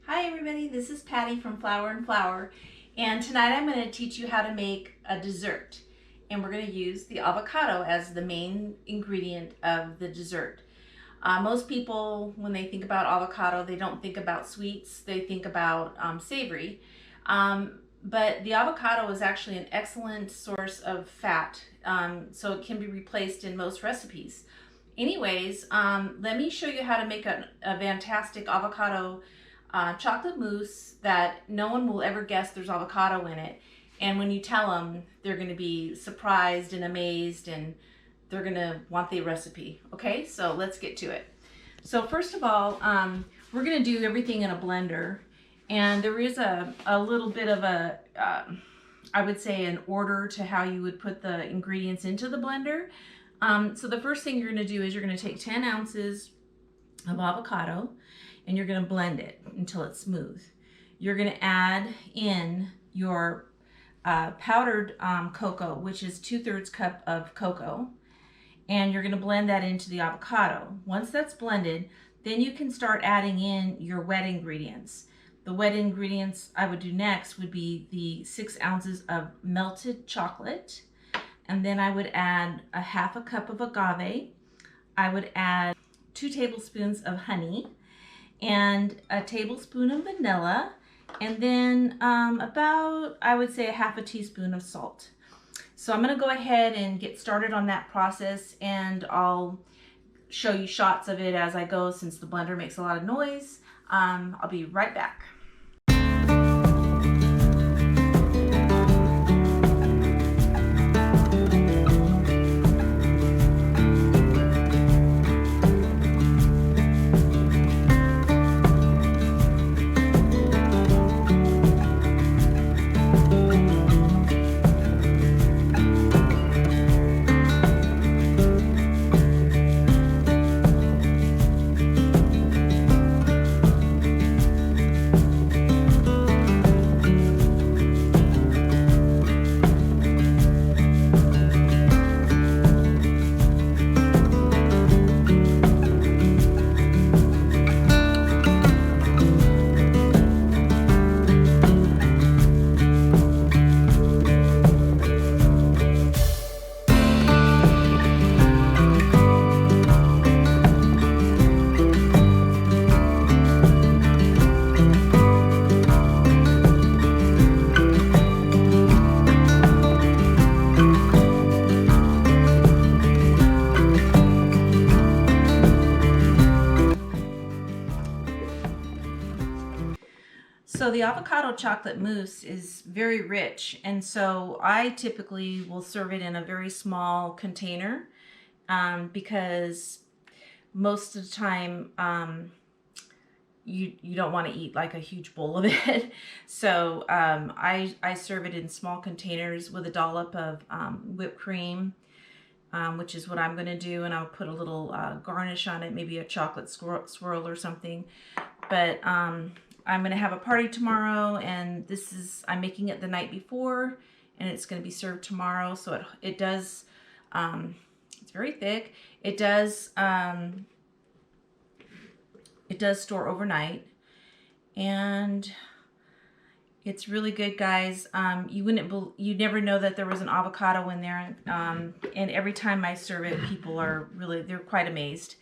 Hi everybody, this is Patty from Flour and Flour, and tonight I'm going to teach you how to make a dessert. And we're going to use the avocado as the main ingredient of the dessert. Most people, when they think about avocado, they don't think about sweets, they think about savory. But the avocado is actually an excellent source of fat, so it can be replaced in most recipes. Anyways, let me show you how to make a fantastic avocado chocolate mousse that no one will ever guess there's avocado in it. And when you tell them, they're going to be surprised and amazed, and they're going to want the recipe. Okay, so let's get to it. So first of all, we're going to do everything in a blender. And there is a little bit of a, I would say, an order to how you would put the ingredients into the blender. So the first thing you're going to do is you're going to take 10 ounces of avocado and you're going to blend it until it's smooth. You're going to add in your powdered cocoa, which is 2/3 cup of cocoa, and you're going to blend that into the avocado. Once that's blended, then you can start adding in your wet ingredients. The wet ingredients I would do next would be the 6 ounces of melted chocolate, and then I would add a 1/2 cup of agave. I would add 2 tablespoons of honey and a tablespoon of vanilla, and then about, I would say, a 1/2 teaspoon of salt. So I'm going to go ahead and get started on that process, and I'll show you shots of it as I go since the blender makes a lot of noise. I'll be right back. So the avocado chocolate mousse is very rich, and so I typically will serve it in a very small container because most of the time you don't want to eat like a huge bowl of it. So I serve it in small containers with a dollop of whipped cream, which is what I'm going to do, and I'll put a little garnish on it, maybe a chocolate swirl or something. But I'm going to have a party tomorrow, and I'm making it the night before, and it's going to be served tomorrow. So it does, it's very thick. It does store overnight, and it's really good, guys. You'd never know that there was an avocado in there, and every time I serve it, people they're quite amazed.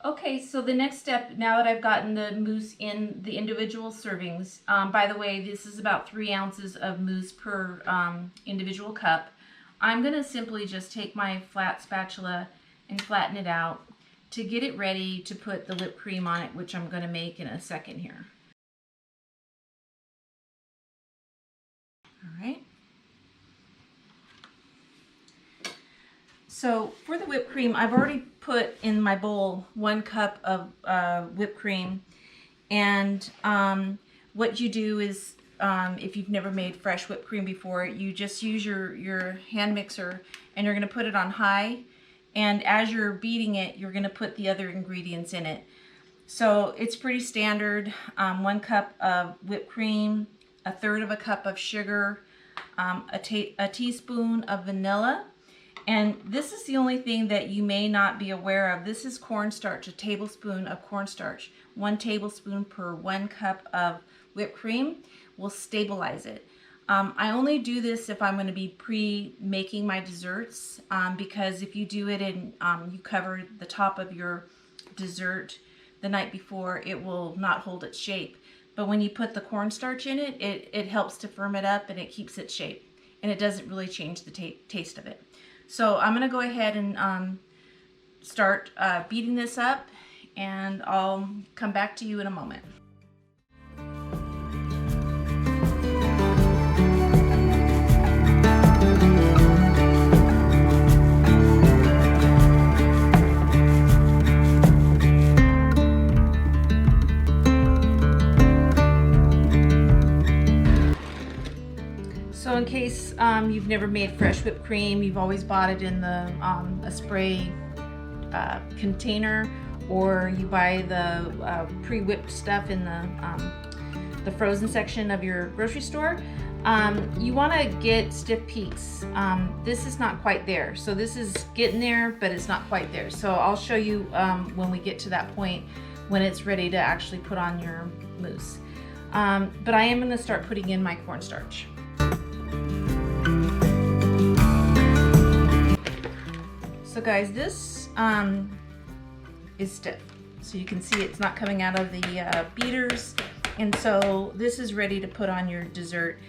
Okay, so the next step, now that I've gotten the mousse in the individual servings, by the way, this is about 3 ounces of mousse per individual cup. I'm going to simply just take my flat spatula and flatten it out to get it ready to put the whipped cream on it, which I'm going to make in a second here. All right. So for the whipped cream, I've already put in my bowl 1 cup of whipped cream. And what you do is, if you've never made fresh whipped cream before, you just use your hand mixer, and you're going to put it on high. And as you're beating it, you're going to put the other ingredients in it. So it's pretty standard. 1 cup of whipped cream, 1/3 cup of sugar, a teaspoon of vanilla. And this is the only thing that you may not be aware of. This is cornstarch, a tablespoon of cornstarch. 1 tablespoon per 1 cup of whipped cream will stabilize it. I only do this if I'm going to be pre-making my desserts, because if you do it and you cover the top of your dessert the night before, it will not hold its shape. But when you put the cornstarch in it, it helps to firm it up and it keeps its shape. And it doesn't really change the taste of it. So I'm going to go ahead and start beating this up, and I'll come back to you in a moment. So in case you've never made fresh whipped cream, you've always bought it in the a spray container, or you buy the pre-whipped stuff in the frozen section of your grocery store, you want to get stiff peaks. This is not quite there, so this is getting there, but it's not quite there. So I'll show you when we get to that point, when it's ready to actually put on your mousse. But I am going to start putting in my cornstarch. So guys, this is stiff. So you can see it's not coming out of the beaters. And so this is ready to put on your dessert.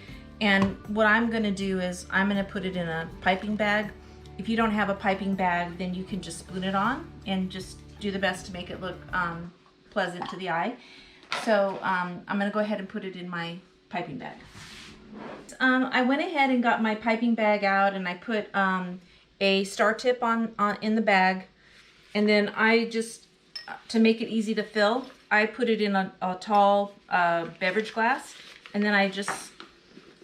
And what I'm gonna do is I'm gonna put it in a piping bag. If you don't have a piping bag, then you can just spoon it on and just do the best to make it look pleasant to the eye. So I'm gonna go ahead and put it in my piping bag. I went ahead and got my piping bag out, and I put a star tip on in the bag, and then I just, to make it easy to fill, I put it in a tall beverage glass, and then I just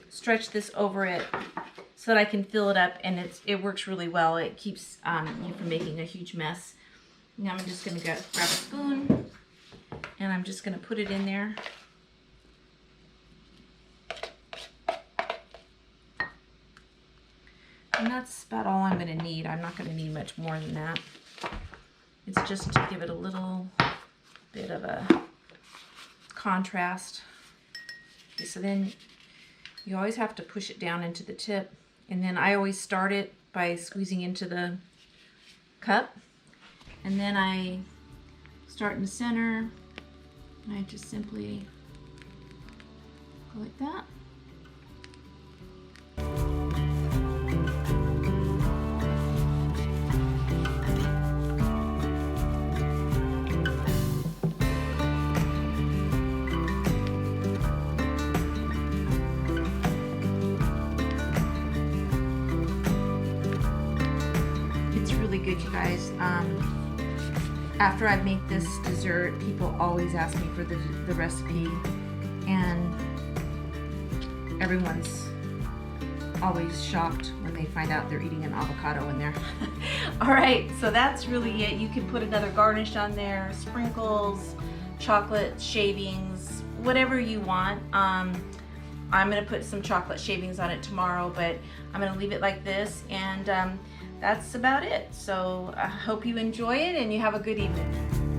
stretch this over it so that I can fill it up, and it works really well. It keeps you from making a huge mess. Now I'm just going to grab a spoon, and I'm just going to put it in there. And that's about all I'm going to need. I'm not going to need much more than that. It's just to give it a little bit of a contrast. Okay, so then you always have to push it down into the tip. And then I always start it by squeezing into the cup. And then I start in the center. And I just simply go like that. Good, you guys. After I make this dessert, people always ask me for the recipe, and everyone's always shocked when they find out they're eating an avocado in there. All right, so that's really it. You can put another garnish on there, sprinkles, chocolate shavings, whatever you want. I'm gonna put some chocolate shavings on it tomorrow, but I'm gonna leave it like this, and that's about it. So I hope you enjoy it and you have a good evening.